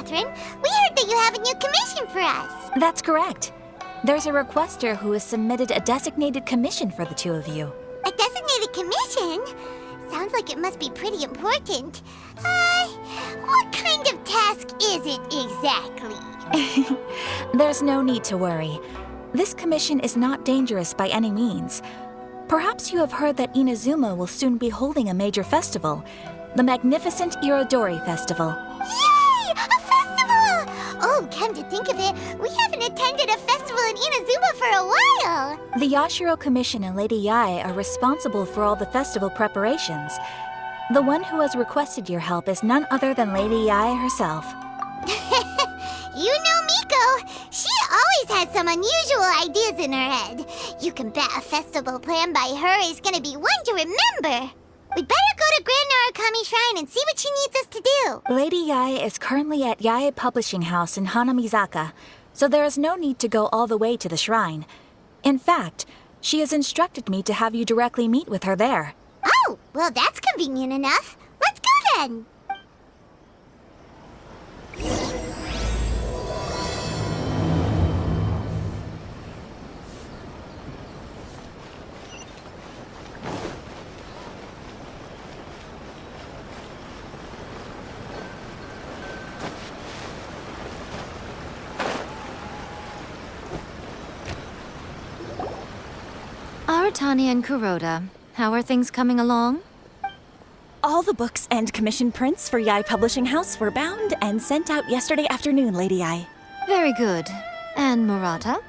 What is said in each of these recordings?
Catherine. We heard that you have a new commission for us. That's correct. There's a requester who has submitted a designated commission for the two of you. A designated commission? Sounds like it must be pretty important. What kind of task is it exactly? There's no need to worry. This commission is not dangerous by any means. Perhaps you have heard that Inazuma will soon be holding a major festival, the magnificent Irodori Festival. Yay! A festival! Oh, come to think of it, we haven't attended a festival in Inazuma for a while. The Yashiro Commission and Lady Yae are responsible for all the festival preparations. The one who has requested your help is none other than Lady Yae herself. You know Miko. She always has some unusual ideas in her head. You can bet a festival planned by her is gonna be one to remember. We'd better go to Grand Narukami Shrine and see what she needs us to do. Lady Yae is currently at Yae Publishing House in Hanamizaka, so there is no need to go all the way to the shrine. In fact, she has instructed me to have you directly meet with her there. Oh, well that's convenient enough. Let's go then. Aratani and Kuroda, how are things coming along? All the books and commission prints for Yae Publishing House were bound and sent out yesterday afternoon, Lady Yae. Very good. And Murata?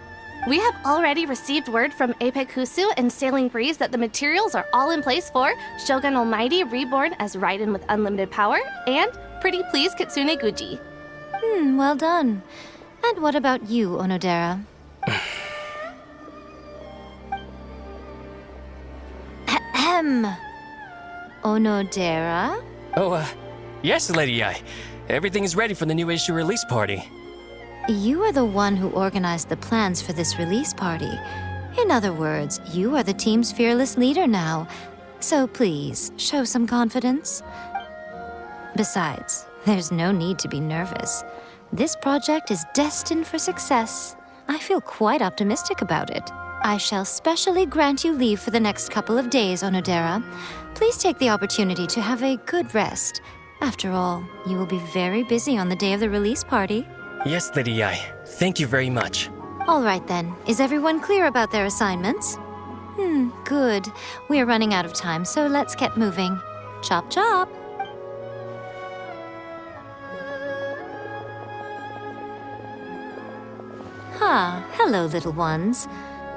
We have already received word from Apekusu and Sailing Breeze that the materials are all in place for Shogun Almighty Reborn as Raiden with Unlimited Power and Pretty Please Kitsune Guji. Well done. And what about you, Onodera? Ahem. Onodera? Yes, Lady Yae. Everything is ready for the new issue release party. You are the one who organized the plans for this release party. In other words, you are the team's fearless leader now. So please, show some confidence. Besides, there's no need to be nervous. This project is destined for success. I feel quite optimistic about it. I shall specially grant you leave for the next couple of days, Onodera. Please take the opportunity to have a good rest. After all, you will be very busy on the day of the release party. Yes, Lady Yae. Thank you very much. All right then. Is everyone clear about their assignments? Good. We are running out of time, so let's get moving. Chop chop! Hello, little ones.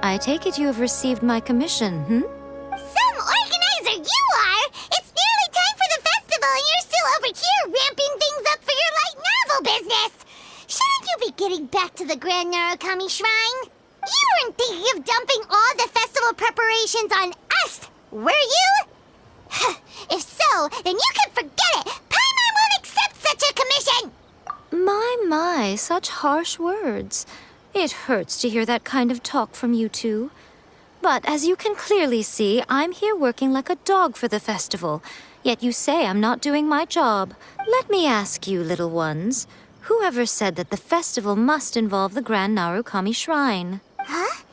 I take it you have received my commission, Some organizer you are! It's nearly time for the festival and you're still over here ramping things up for your light novel business! Shouldn't you be getting back to the Grand Narukami Shrine? You weren't thinking of dumping all the festival preparations on us, were you? If so, then you can forget it! Paimon won't accept such a commission! My, such harsh words. It hurts to hear that kind of talk from you two. But as you can clearly see, I'm here working like a dog for the festival. Yet you say I'm not doing my job. Let me ask you, little ones, whoever said that the festival must involve the Grand Narukami Shrine? Huh?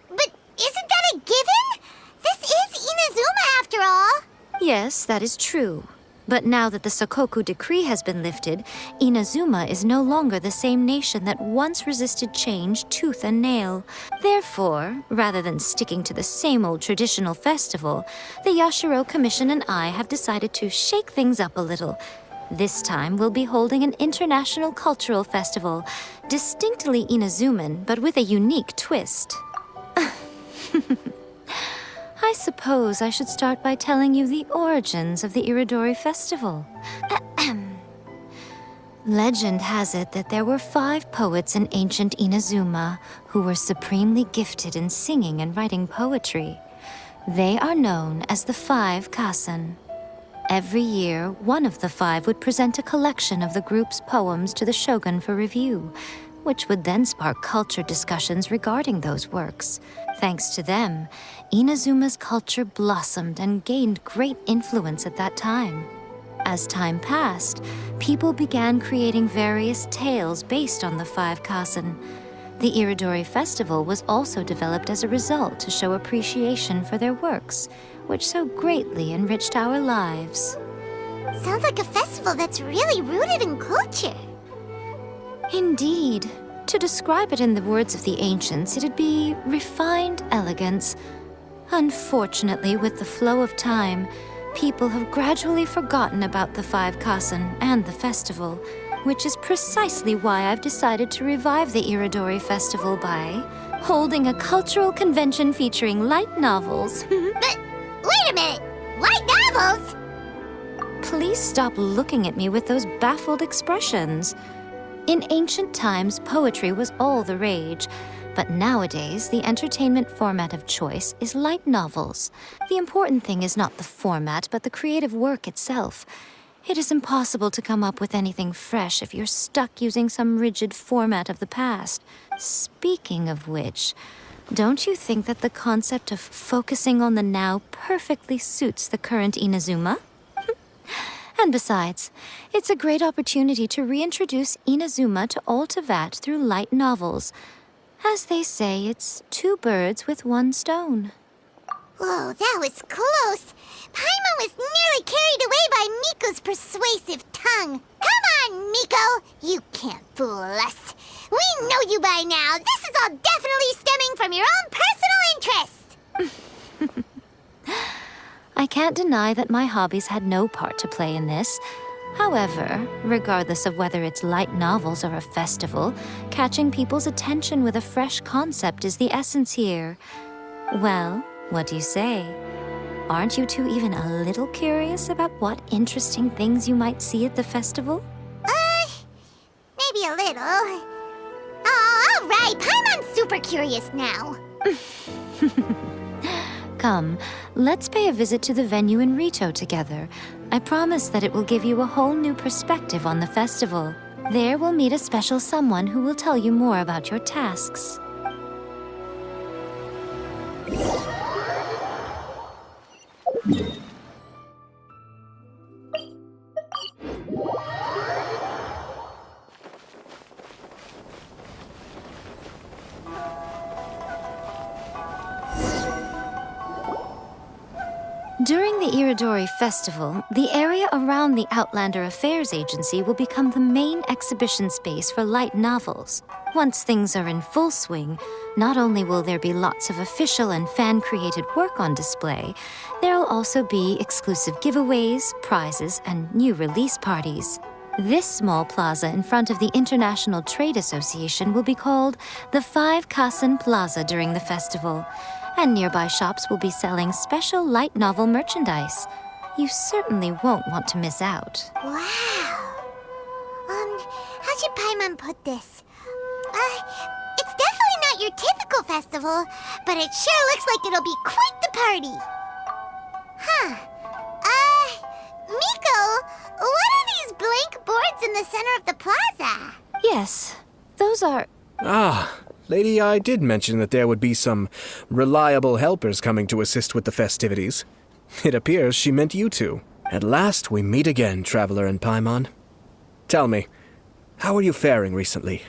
But isn't that a given? This is Inazuma after all. Yes, that is true. But now that the Sakoku decree has been lifted, Inazuma is no longer the same nation that once resisted change tooth and nail. Therefore, rather than sticking to the same old traditional festival, the Yashiro Commission and I have decided to shake things up a little. This time we'll be holding an international cultural festival, distinctly Inazuman, but with a unique twist. I suppose I should start by telling you the origins of the Irodori Festival. Legend has it that there were 5 poets in ancient Inazuma who were supremely gifted in singing and writing poetry. They are known as the 5 Kasen. Every year, one of the 5 would present a collection of the group's poems to the shogun for review, which would then spark culture discussions regarding those works. Thanks to them, Inazuma's culture blossomed and gained great influence at that time. as time passed, people began creating various tales based on the five kasen. The Iridori Festival was also developed as a result to show appreciation for their works, which so greatly enriched our lives. Sounds like a festival that's really rooted in culture. Indeed. To describe it in the words of the ancients, it'd be refined elegance. Unfortunately, with the flow of time, people have gradually forgotten about the five kasen and the festival, which is precisely why I've decided to revive the Iridori Festival by holding a cultural convention featuring light novels. But wait a minute! Light novels? Please stop looking at me with those baffled expressions. In ancient times, poetry was all the rage, but nowadays, the entertainment format of choice is light novels. The important thing is not the format, but the creative work itself. It is impossible to come up with anything fresh if you're stuck using some rigid format of the past. Speaking of which, don't you think that the concept of focusing on the now perfectly suits the current Inazuma? And besides, it's a great opportunity to reintroduce Inazuma to all Teyvat through light novels. As they say, it's two birds with one stone. Whoa, that was close. Paimon was nearly carried away by Miko's persuasive tongue. Come on, Miko! You can't fool us. We know you by now. This is all definitely stemming from your own personal interest. I can't deny that my hobbies had no part to play in this. However, regardless of whether it's light novels or a festival, catching people's attention with a fresh concept is the essence here. Well, what do you say? Aren't you two even a little curious about what interesting things you might see at the festival? Maybe a little. Oh, all right. Paimon's super curious now. Come, let's pay a visit to the venue in Rito together. I promise that it will give you a whole new perspective on the festival. There we'll meet a special someone who will tell you more about your tasks. During the Iridori Festival, the area around the Outlander Affairs Agency will become the main exhibition space for light novels. Once things are in full swing, not only will there be lots of official and fan-created work on display, there'll also be exclusive giveaways, prizes, and new release parties. This small plaza in front of the International Trade Association will be called the Five Kasen Plaza during the festival, and nearby shops will be selling special light novel merchandise. You certainly won't want to miss out. Wow. How should Paimon put this? It's definitely not your typical festival, but it sure looks like it'll be quite the party. Miko, what are these blank boards in the center of the plaza? Yes, those are... Lady I did mention that there would be some reliable helpers coming to assist with the festivities. It appears she meant you two. At last we meet again, Traveler and Paimon. Tell me, how are you faring recently?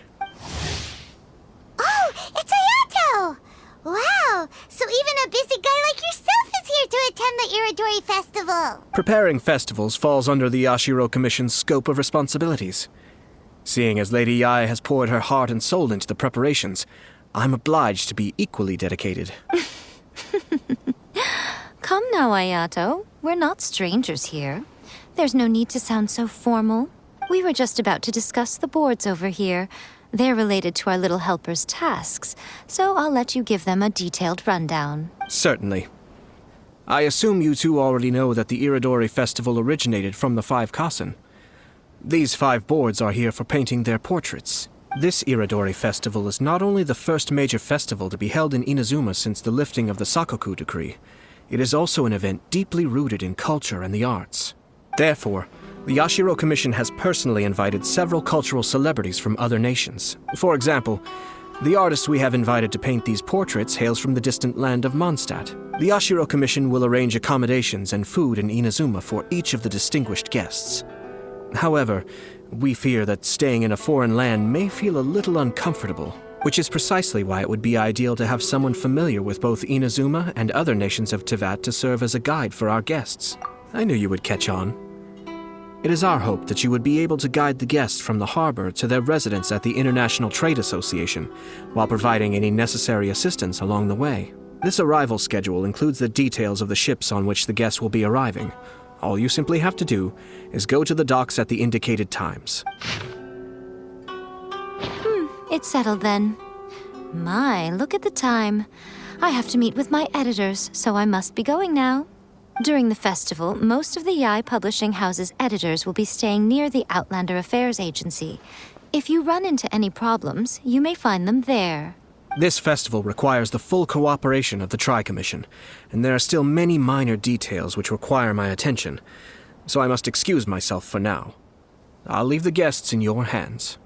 Oh, it's Ayato! Wow, so even a busy guy like yourself is here to attend the Iridori Festival. Preparing festivals falls under the Yashiro Commission's scope of responsibilities. Seeing as Lady Yae has poured her heart and soul into the preparations, I'm obliged to be equally dedicated. Come now, Ayato. We're not strangers here. There's no need to sound so formal. We were just about to discuss the boards over here. They're related to our little helper's tasks, so I'll let you give them a detailed rundown. Certainly. I assume you two already know that the Iridori Festival originated from the Five Kasen. These 5 boards are here for painting their portraits. This Iridori Festival is not only the first major festival to be held in Inazuma since the lifting of the Sakoku decree, it is also an event deeply rooted in culture and the arts. Therefore, the Yashiro Commission has personally invited several cultural celebrities from other nations. For example, The artist we have invited to paint these portraits hails from the distant land of Mondstadt. The Ashiro Commission will arrange accommodations and food in Inazuma for each of the distinguished guests. However, we fear that staying in a foreign land may feel a little uncomfortable, which is precisely why it would be ideal to have someone familiar with both Inazuma and other nations of Teyvat to serve as a guide for our guests. I knew you would catch on. It is our hope that you would be able to guide the guests from the harbor to their residence at the International Trade Association, while providing any necessary assistance along the way. This arrival schedule includes the details of the ships on which the guests will be arriving. All you simply have to do is go to the docks at the indicated times. It's settled then. My, look at the time. I have to meet with my editors, so I must be going now. During the festival, most of the Yai Publishing House's editors will be staying near the Outlander Affairs Agency. If you run into any problems, you may find them there. This festival requires the full cooperation of the Tri-Commission, and there are still many minor details which require my attention, so I must excuse myself for now. I'll leave the guests in your hands.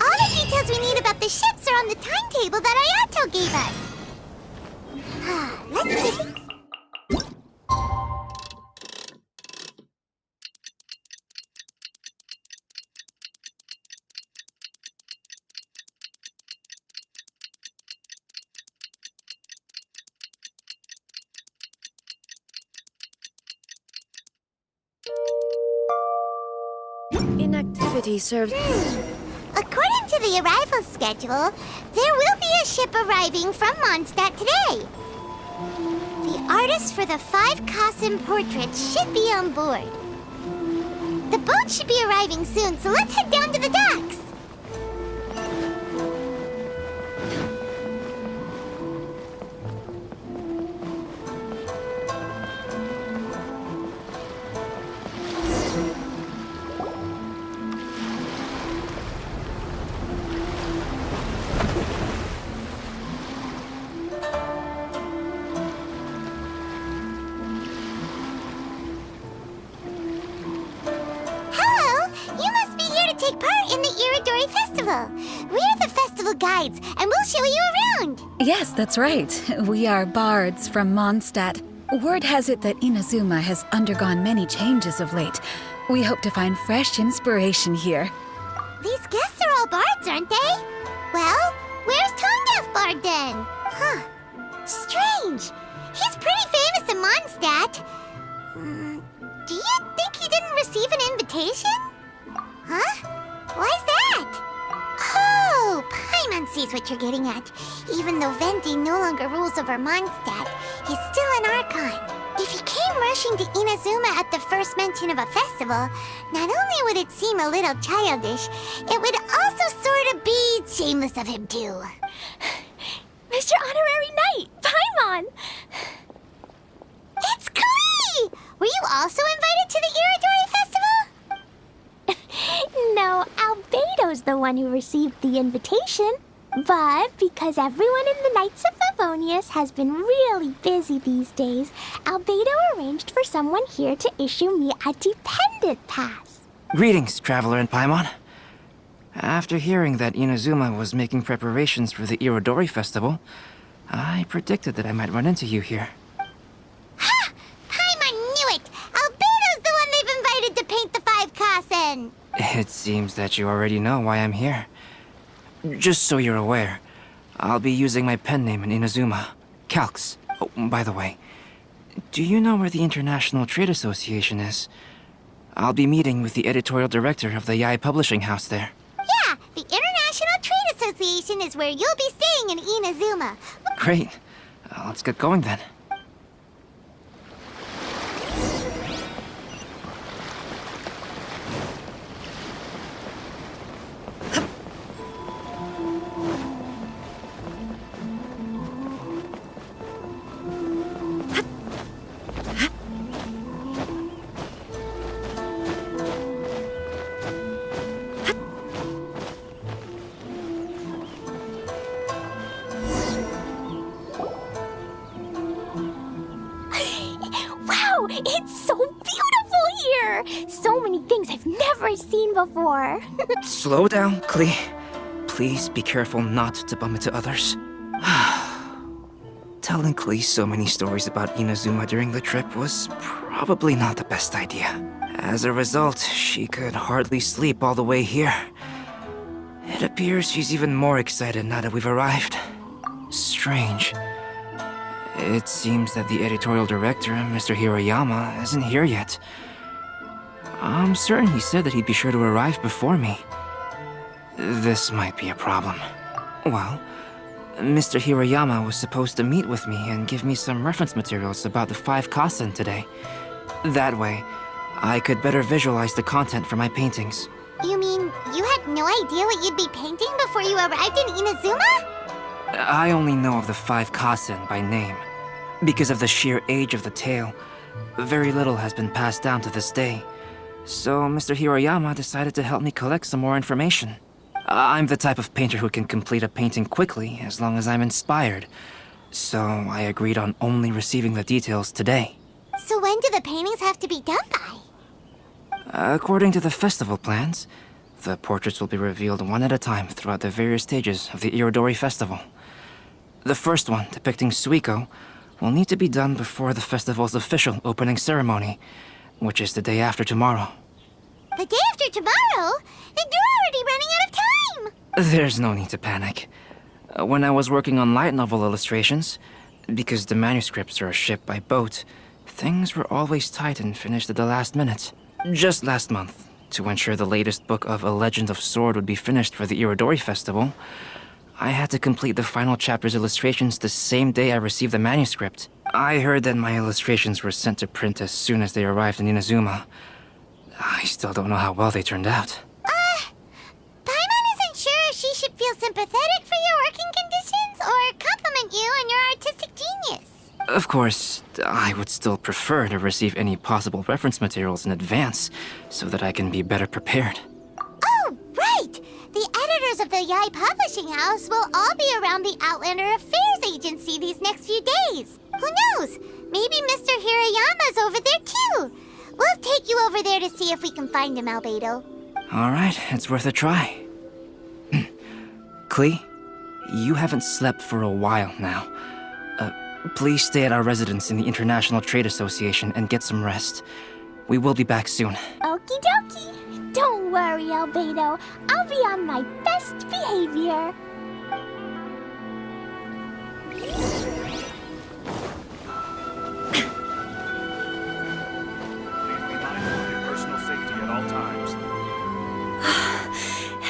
All the details we need about the ships are on the timetable that Ayato gave us. Let's see. Inactivity serves. According to the arrival schedule, there will be a ship arriving from Mondstadt today. The artist for the 5 Kasim portraits should be on board. The boat should be arriving soon, so let's head down to the docks. We're the festival guides, and we'll show you around. Yes, that's right. We are bards from Mondstadt. Word has it that Inazuma has undergone many changes of late. We hope to find fresh inspiration here. These guests are all bards, aren't they? Well, where's Tone-Deaf Bard then? Huh. Strange. He's pretty famous in Mondstadt. Do you think he didn't receive an invitation? Huh? Why's that? Oh, Paimon sees what you're getting at. Even though Venti no longer rules over Mondstadt, he's still an Archon. If he came rushing to Inazuma at the first mention of a festival, not only would it seem a little childish, it would also sort of be shameless of him too. Mr. Honorary Knight, Paimon! It's Klee! Were you also invited to the Iridori Festival? No, Albedo's the one who received the invitation. But because everyone in the Knights of Favonius has been really busy these days, Albedo arranged for someone here to issue me a dependent pass. Greetings, Traveler and Paimon. After hearing that Inazuma was making preparations for the Irodori Festival, I predicted that I might run into you here. Ha! Paimon knew it! Albedo's the one they've invited to paint the 5 Kasen! It seems that you already know why I'm here. Just so you're aware, I'll be using my pen name in Inazuma, Calx. Oh, by the way, do you know where the International Trade Association is? I'll be meeting with the editorial director of the Yai Publishing House there. Yeah, the International Trade Association is where you'll be staying in Inazuma. Great. Let's get going then. Wow, it's so beautiful here! So many things I've never seen before. Slow down, Klee. please be careful not to bump into others? Telling Klee so many stories about Inazuma during the trip was probably not the best idea. As a result, she could hardly sleep all the way here. It appears she's even more excited now that we've arrived. Strange. It seems that the editorial director, Mr. Hiroyama, isn't here yet. I'm certain he said that he'd be sure to arrive before me. This might be a problem. Well, Mr. Hiroyama was supposed to meet with me and give me some reference materials about the 5 Kasen today. That way, I could better visualize the content for my paintings. You mean you had no idea what you'd be painting before you arrived in Inazuma? I only know of the 5 Kasen by name. Because of the sheer age of the tale, very little has been passed down to this day. So Mr. Hiroyama decided to help me collect some more information. I'm the type of painter who can complete a painting quickly as long as I'm inspired. So I agreed on only receiving the details today. So when do the paintings have to be done by? According to the festival plans, the portraits will be revealed one at a time throughout the various stages of the Irodori Festival. The first one, depicting Suikou, will need to be done before the festival's official opening ceremony, which is the day after tomorrow. The day after tomorrow? Then you're already running out of time! There's no need to panic. When I was working on light novel illustrations, because the manuscripts are shipped by boat, things were always tight and finished at the last minute. Just last month, to ensure the latest book of A Legend of Sword would be finished for the Irodori Festival, I had to complete the final chapter's illustrations the same day I received the manuscript. I heard that my illustrations were sent to print as soon as they arrived in Inazuma. I still don't know how well they turned out. Paimon isn't sure if she should feel sympathetic for your working conditions or compliment you on your artistic genius. Of course, I would still prefer to receive any possible reference materials in advance so that I can be better prepared. Oh, right! The editors of the Yai Publishing House will all be around the Outlander Affairs Agency these next few days. Who knows? Maybe Mr. Hiroyama's over there too. We'll take you over there to see if we can find him, Albedo. All right, it's worth a try. Klee, you haven't slept for a while now. Please stay at our residence in the International Trade Association and get some rest. We will be back soon. Okie dokie. Don't worry, Albedo. I'll be on my best behavior.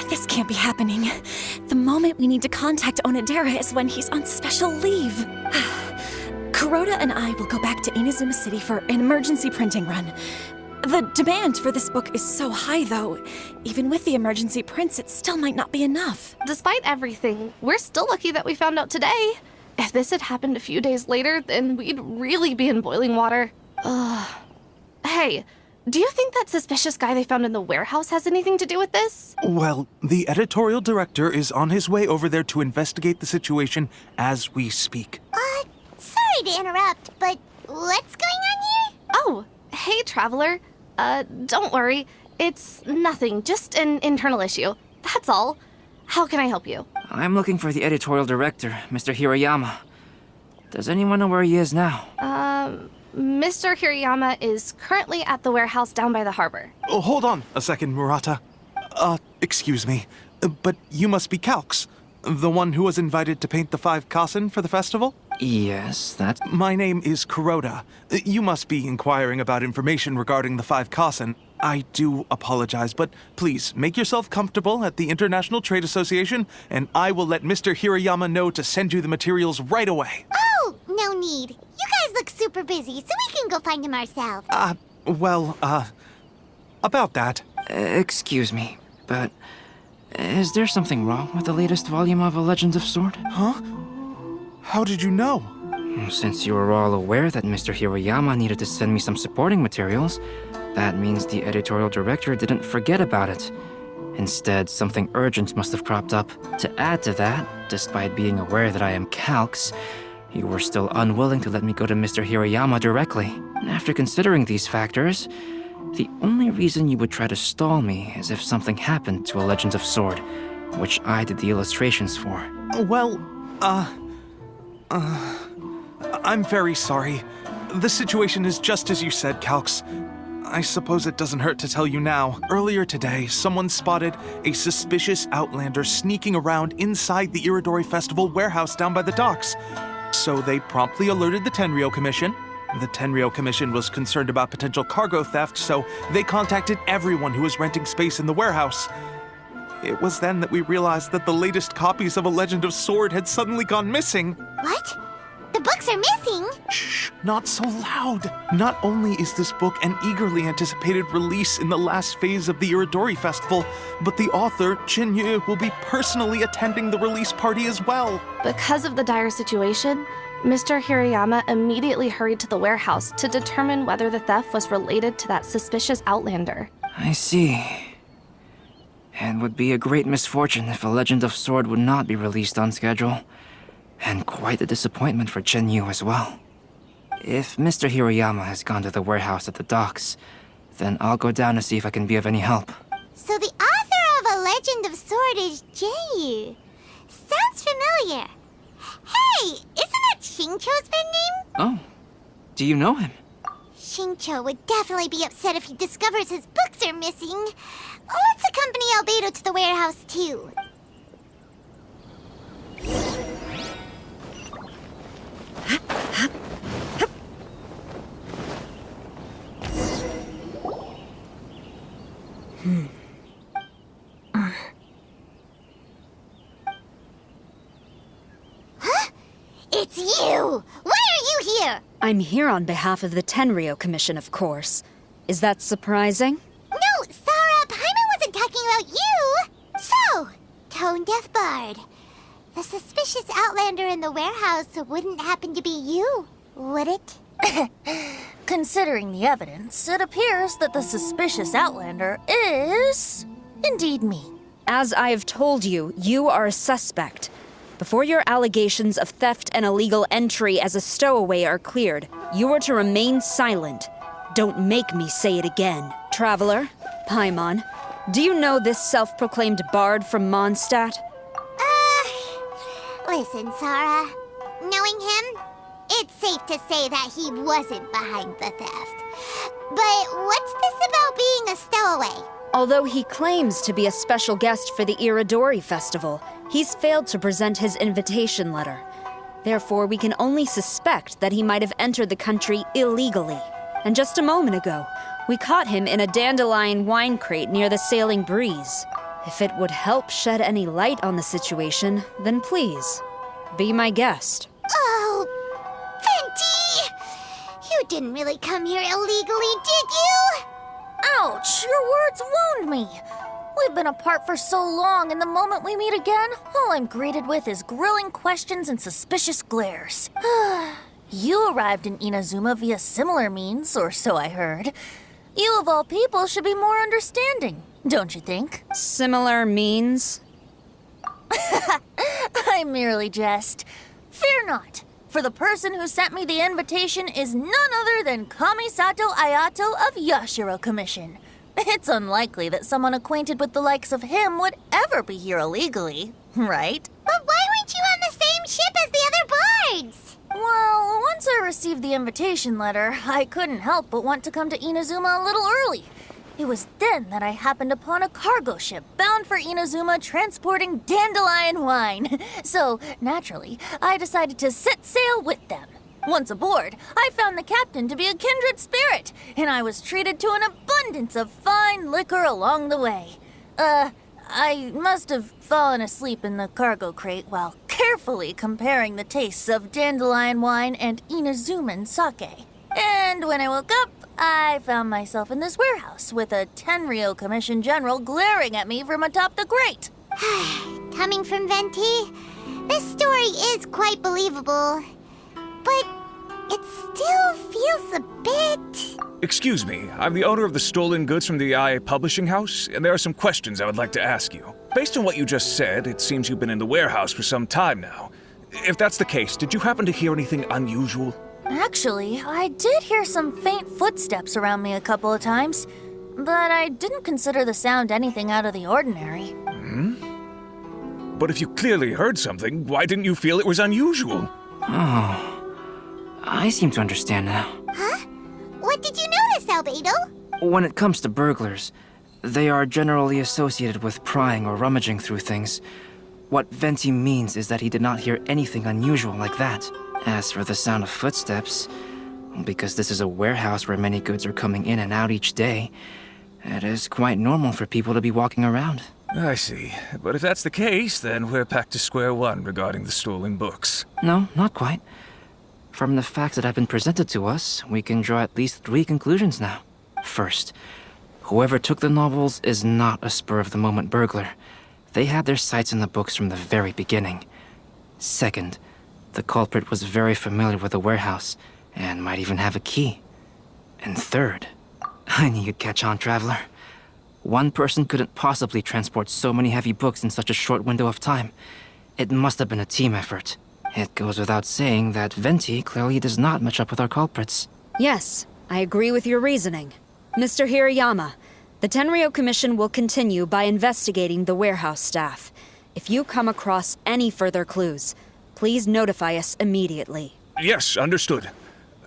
This can't be happening. The moment we need to contact Onodera is when he's on special leave. Kuroda and I will go back to Inazuma City for an emergency printing run. The demand for this book is so high, though. Even with the emergency prints, it still might not be enough. Despite everything, we're still lucky that we found out today. If this had happened a few days later, then we'd really be in boiling water. Hey, do you think that suspicious guy they found in the warehouse has anything to do with this? Well, the editorial director is on his way over there to investigate the situation as we speak. Sorry to interrupt, but what's going on here? Oh, hey, Traveler. Don't worry. It's nothing, just an internal issue. That's all. How can I help you? I'm looking for the editorial director, Mr. Hiroyama. Does anyone know where he is now? Mr. Hiroyama is currently at the warehouse down by the harbor. Oh, hold on a second, Murata. Excuse me, but you must be Calx, the one who was invited to paint the 5 Kasen for the festival? Yes, that's... My name is Kuroda. You must be inquiring about information regarding the 5 Kasen. I do apologize, but please make yourself comfortable at the International Trade Association, and I will let Mr. Hiroyama know to send you the materials right away. Oh, no need. You guys look super busy, so we can go find him ourselves. About that. Excuse me, but is there something wrong with the latest volume of A Legend of Sword? Huh? How did you know? Since you were all aware that Mr. Hiroyama needed to send me some supporting materials, that means the editorial director didn't forget about it. Instead, something urgent must have cropped up. To add to that, despite being aware that I am Calx, you were still unwilling to let me go to Mr. Hiroyama directly. After considering these factors, the only reason you would try to stall me is if something happened to A Legend of Sword, which I did the illustrations for. Well, I'm very sorry. The situation is just as you said, Calx. I suppose it doesn't hurt to tell you now. Earlier today, someone spotted a suspicious outlander sneaking around inside the Iridori Festival warehouse down by the docks. So they promptly alerted the Tenryou Commission. The Tenryou Commission was concerned about potential cargo theft, so they contacted everyone who was renting space in the warehouse. It was then that we realized that the latest copies of A Legend of Sword had suddenly gone missing. What? The books are missing? Shh, not so loud. Not only is this book an eagerly anticipated release in the last phase of the Iridori Festival, but the author, Jinyu, will be personally attending the release party as well. Because of the dire situation, Mr. Hirayama immediately hurried to the warehouse to determine whether the theft was related to that suspicious outlander. I see. It would be a great misfortune if A Legend of Sword would not be released on schedule. And quite a disappointment for Jinyu as well. If Mr. Hirayama has gone to the warehouse at the docks, then I'll go down to see if I can be of any help. So the author of A Legend of Sword is Jinyu. Sounds familiar. Hey, isn't that Xingqiu's pen name? Oh, do you know him? Xingqiu would definitely be upset if he discovers his books are missing. Let's accompany Albedo to the warehouse, too. Huh? It's you! Why are you here? I'm here on behalf of the Tenryou Commission, of course. Is that surprising? No, Sarah, Paimon wasn't talking about you! So, Tone Deaf Bard. The suspicious outlander in the warehouse wouldn't happen to be you, would it? Considering the evidence, it appears that the suspicious outlander is indeed me. As I have told you, you are a suspect. Before your allegations of theft and illegal entry as a stowaway are cleared, you are to remain silent. Don't make me say it again. Traveler, Paimon, do you know this self-proclaimed bard from Mondstadt? Listen, Sarah. Knowing him, it's safe to say that he wasn't behind the theft. But what's this about being a stowaway? Although he claims to be a special guest for the Iridori Festival, he's failed to present his invitation letter. Therefore, we can only suspect that he might have entered the country illegally. And just a moment ago, we caught him in a dandelion wine crate near the Sailing Breeze. If it would help shed any light on the situation, then please, be my guest. Oh, Venti! You didn't really come here illegally, did you? Ouch, your words wound me. We've been apart for so long, and the moment we meet again, all I'm greeted with is grilling questions and suspicious glares. You arrived in Inazuma via similar means, or so I heard. You of all people should be more understanding, don't you think? Similar means? I merely jest. Fear not, for the person who sent me the invitation is none other than Kamisato Ayato of Yashiro Commission. It's unlikely that someone acquainted with the likes of him would ever be here illegally, right? But why weren't you on the same ship as the other bards? Well, once I received the invitation letter, I couldn't help but want to come to Inazuma a little early. It was then that I happened upon a cargo ship bound for Inazuma transporting dandelion wine. So, naturally, I decided to set sail with them. Once aboard, I found the captain to be a kindred spirit, and I was treated to an abundance of fine liquor along the way. I must have fallen asleep in the cargo crate while carefully comparing the tastes of dandelion wine and Inazuman sake. And when I woke up, I found myself in this warehouse with a Tenryou Commission general glaring at me from atop the grate. Coming from Venti, this story is quite believable. But it still feels a bit... Excuse me, I'm the owner of the stolen goods from the IA publishing house, and there are some questions I would like to ask you. Based on what you just said, it seems you've been in the warehouse for some time now. If that's the case, did you happen to hear anything unusual? Actually, I did hear some faint footsteps around me a couple of times, but I didn't consider the sound anything out of the ordinary. But if you clearly heard something, why didn't you feel it was unusual? Oh, I seem to understand now. Huh? What did you notice, Albedo? When it comes to burglars, they are generally associated with prying or rummaging through things. What Venti means is that he did not hear anything unusual like that. As for the sound of footsteps, because this is a warehouse where many goods are coming in and out each day, it is quite normal for people to be walking around. I see. But if that's the case, then we're back to square one regarding the stolen books. No, not quite. From the facts that have been presented to us, we can draw at least 3 conclusions now. First, whoever took the novels is not a spur-of-the-moment burglar. They had their sights on the books from the very beginning. Second, the culprit was very familiar with the warehouse, and might even have a key. And third, I knew you'd catch on, Traveler. One person couldn't possibly transport so many heavy books in such a short window of time. It must have been a team effort. It goes without saying that Venti clearly does not match up with our culprits. Yes, I agree with your reasoning. Mr. Hirayama, the Tenryo Commission will continue by investigating the warehouse staff. If you come across any further clues, please notify us immediately. Yes, understood.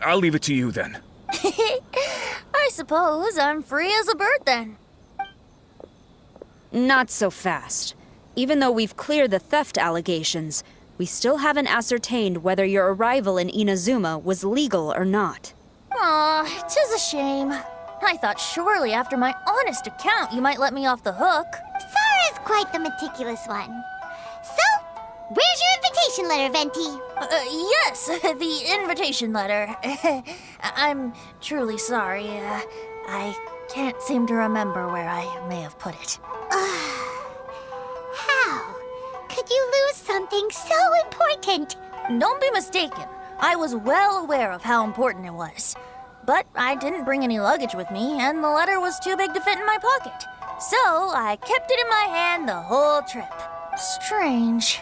I'll leave it to you then. I suppose I'm free as a bird then. Not so fast. Even though we've cleared the theft allegations, we still haven't ascertained whether your arrival in Inazuma was legal or not. Aw, 'tis a shame. I thought surely after my honest account you might let me off the hook. Sara's quite the meticulous one. So, where's your invitation letter, Venti? Yes, the invitation letter. I'm truly sorry. I can't seem to remember where I may have put it. How could you lose something so important? Don't be mistaken. I was well aware of how important it was. But I didn't bring any luggage with me, and the letter was too big to fit in my pocket. So I kept it in my hand the whole trip. Strange.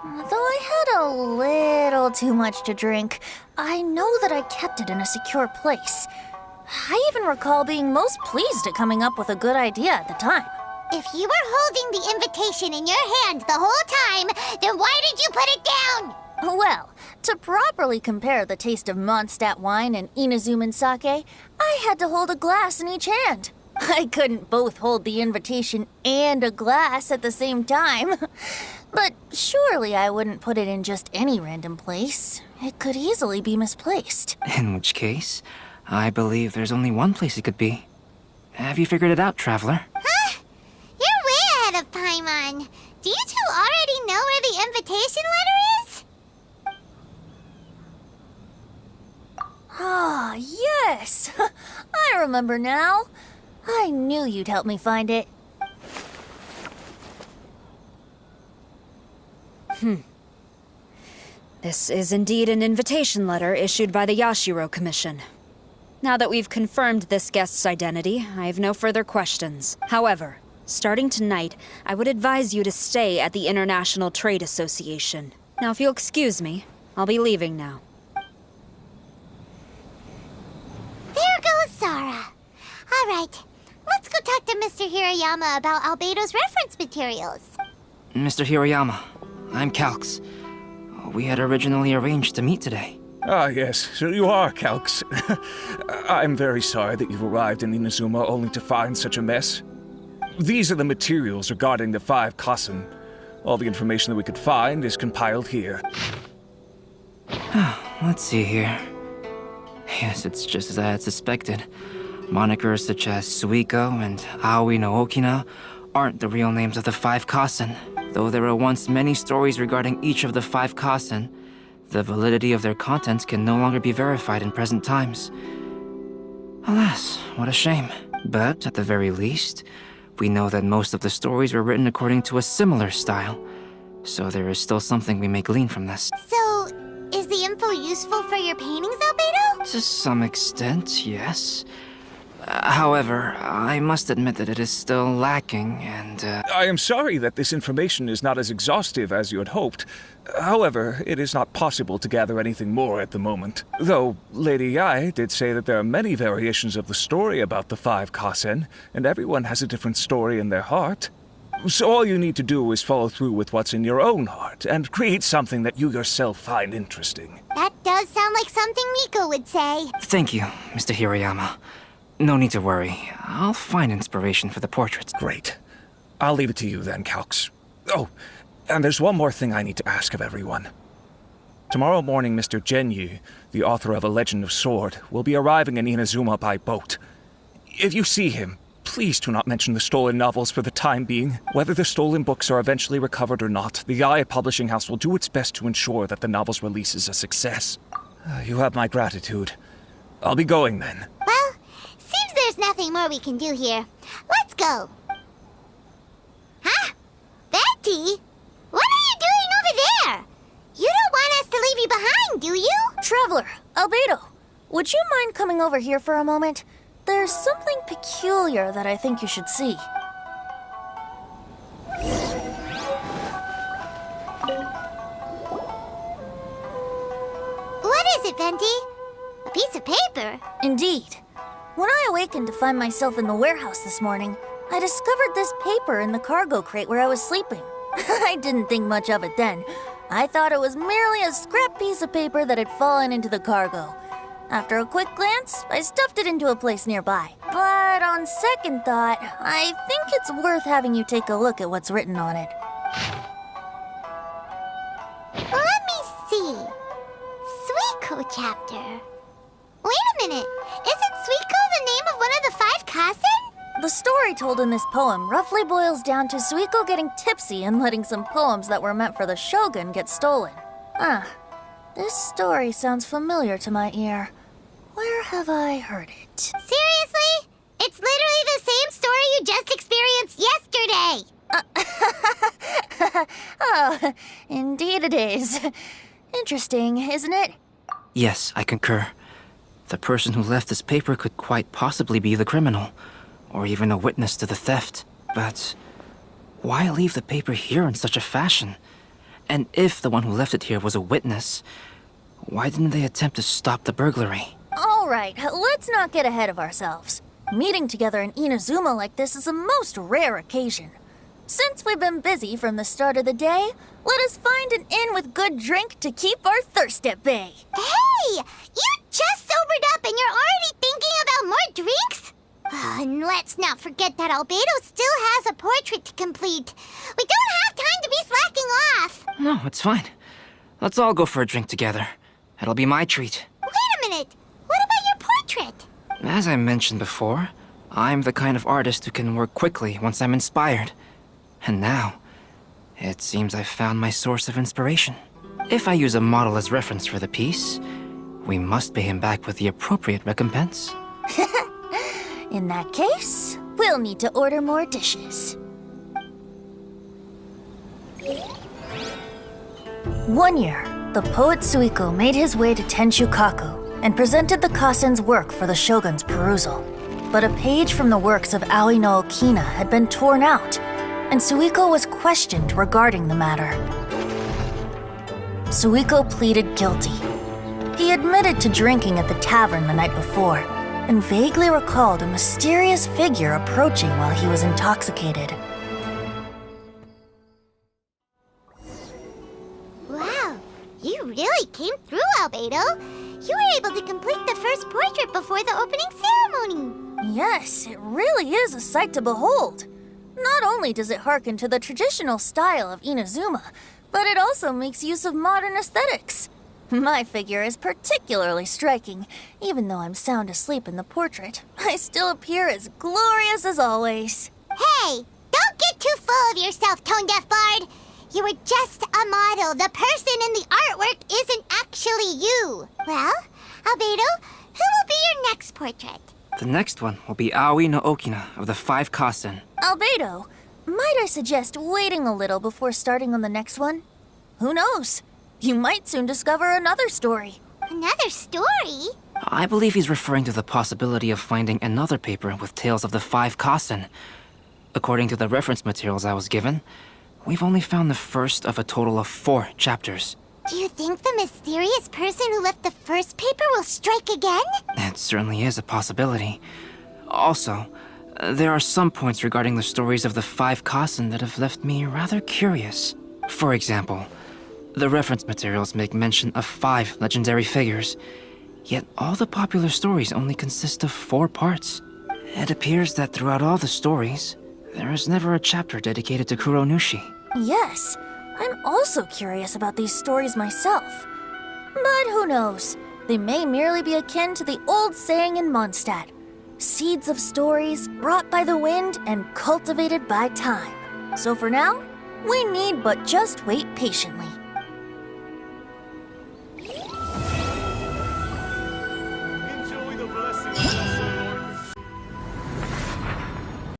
Though I had a little too much to drink, I know that I kept it in a secure place. I even recall being most pleased at coming up with a good idea at the time. If you were holding the invitation in your hand the whole time, then why did you put it down? Well, to properly compare the taste of Mondstadt wine and Inazuman sake, I had to hold a glass in each hand. I couldn't both hold the invitation and a glass at the same time. But surely I wouldn't put it in just any random place. It could easily be misplaced. In which case, I believe there's only one place it could be. Have you figured it out, Traveler? Huh? You're way ahead of Paimon. Do you two already know where the invitation letter is? Ah, yes! I remember now. I knew you'd help me find it. This is indeed an invitation letter issued by the Yashiro Commission. Now that we've confirmed this guest's identity, I have no further questions. However, starting tonight, I would advise you to stay at the International Trade Association. Now, if you'll excuse me, I'll be leaving now. There goes Sara. All right, let's go talk to Mr. Hirayama about Albedo's reference materials. Mr. Hirayama, I'm Calx. We had originally arranged to meet today. Ah, yes, so you are, Calx. I'm very sorry that you've arrived in Inazuma only to find such a mess. These are the materials regarding the 5 Kassen. All the information that we could find is compiled here. Let's see here. Yes, it's just as I had suspected. Monikers such as Suikou and Aoi no Okina aren't the real names of the 5 Kassen. Though there were once many stories regarding each of the 5 Kassen, the validity of their contents can no longer be verified in present times. Alas, what a shame. But at the very least, we know that most of the stories were written according to a similar style. So there is still something we may glean from this. So, is the info useful for your paintings, Albedo? To some extent, yes. However, I must admit that it is still lacking, and I am sorry that this information is not as exhaustive as you had hoped. However, it is not possible to gather anything more at the moment. Though, Lady Yae did say that there are many variations of the story about the 5 Kassen, and everyone has a different story in their heart. So all you need to do is follow through with what's in your own heart and create something that you yourself find interesting. That does sound like something Miko would say. Thank you, Mr. Hirayama. No need to worry. I'll find inspiration for the portraits. Great. I'll leave it to you then, Calx. Oh, and there's one more thing I need to ask of everyone. Tomorrow morning, Mr. Genyu, the author of A Legend of Sword, will be arriving in Inazuma by boat. If you see him, please do not mention the stolen novels for the time being. Whether the stolen books are eventually recovered or not, the Aya Publishing House will do its best to ensure that the novel's release is a success. You have my gratitude. I'll be going then. Well, seems there's nothing more we can do here. Let's go. Huh? Betty? What are you doing over there? You don't want us to leave you behind, do you? Traveler, Albedo, would you mind coming over here for a moment? There's something peculiar that I think you should see. What is it, Venti? A piece of paper? Indeed. When I awakened to find myself in the warehouse this morning, I discovered this paper in the cargo crate where I was sleeping. I didn't think much of it then. I thought it was merely a scrap piece of paper that had fallen into the cargo. After a quick glance, I stuffed it into a place nearby. But on second thought, I think it's worth having you take a look at what's written on it. Let me see. Suikou chapter. Wait a minute. Isn't Suikou the name of one of the 5 Kasen? The story told in this poem roughly boils down to Suikou getting tipsy and letting some poems that were meant for the shogun get stolen. This story sounds familiar to my ear. Where have I heard it? Seriously? It's literally the same story you just experienced yesterday! Oh, indeed it is. Interesting, isn't it? Yes, I concur. The person who left this paper could quite possibly be the criminal, or even a witness to the theft. But why leave the paper here in such a fashion? And if the one who left it here was a witness, why didn't they attempt to stop the burglary? All right, let's not get ahead of ourselves. Meeting together in Inazuma like this is a most rare occasion. Since we've been busy from the start of the day, let us find an inn with good drink to keep our thirst at bay. Hey! You just sobered up and you're already thinking about more drinks? And let's not forget that Albedo still has a portrait to complete. We don't have time to be slacking off. No, it's fine. Let's all go for a drink together. It'll be my treat. Wait a minute. What about your portrait? As I mentioned before, I'm the kind of artist who can work quickly once I'm inspired. And now, it seems I've found my source of inspiration. If I use a model as reference for the piece, we must pay him back with the appropriate recompense. In that case, we'll need to order more dishes. One year, the poet Suikou made his way to Tincture and presented the Kasen's work for the shogun's perusal. But a page from the works of Aoi no Okina had been torn out, and Suikou was questioned regarding the matter. Suikou pleaded guilty. He admitted to drinking at the tavern the night before, and vaguely recalled a mysterious figure approaching while he was intoxicated. Wow, you really came through, Albedo. You were able to complete the first portrait before the opening ceremony. Yes, it really is a sight to behold. Not only does it harken to the traditional style of Inazuma, but it also makes use of modern aesthetics. My figure is particularly striking. Even though I'm sound asleep in the portrait, I still appear as glorious as always. Hey, don't get too full of yourself, tone-deaf bard. You were just a model. The person in the artwork isn't actually you. Well, Albedo, who will be your next portrait? The next one will be Aoi no Okina of the 5 Kasen. Albedo, might I suggest waiting a little before starting on the next one? Who knows? You might soon discover another story. Another story? I believe he's referring to the possibility of finding another paper with tales of the 5 Kasen. According to the reference materials I was given, we've only found the first of a total of 4 chapters. Do you think the mysterious person who left the first paper will strike again? It certainly is a possibility. Also, There are some points regarding the stories of the five Kasen that have left me rather curious. For example, the reference materials make mention of 5 legendary figures, yet all the popular stories only consist of 4 parts. It appears that throughout all the stories, there is never a chapter dedicated to Kuronushi. Yes, I'm also curious about these stories myself. But who knows? They may merely be akin to the old saying in Mondstadt: seeds of stories brought by the wind and cultivated by time. So for now, we need but just wait patiently.